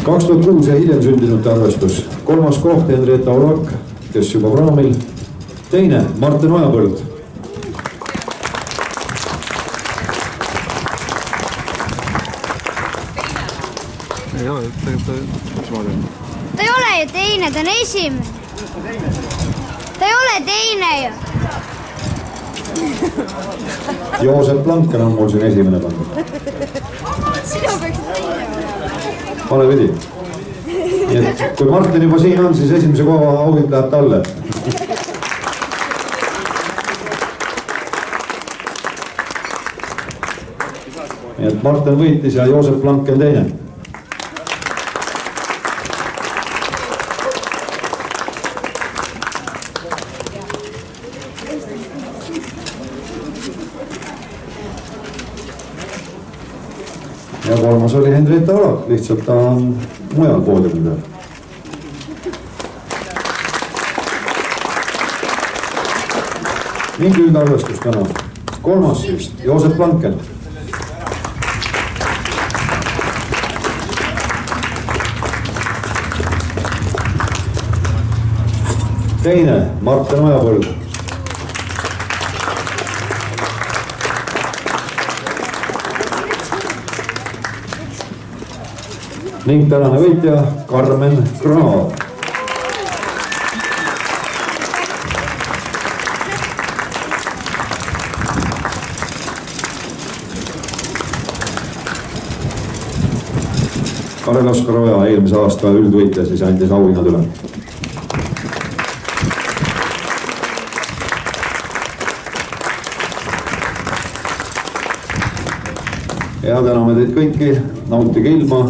2006 ja hiljem sündinute arvestus. 3. koht Henrietta Olak, kes juba praamil. 2. Martin Ojapõld. Ta ei ole ju teine, ta on esimene. Ta ei ole teine ju. Joosep Blanken on mul siin esimene pandud. Sina peaksid teine olema. Vale pidi. Nii et kui Martin juba siin on, siis esimese koha auhind läheb talle. Nii et Martin võitis ja Joosep Blanken teine. Ja 3. oli Henrietta Olak, lihtsalt ta on mujal poodiumi peal. Ning üldarvestus täna. 3. siis Joosep Blanken. 2. Martin Ojapõld. 'Ning tänane võitja Karmen Kraav. Karel-Oskar Oja, eelmise aasta üldvõitja, siis andis auhinnad üle. Ja täname teid kõiki, nautige ilma.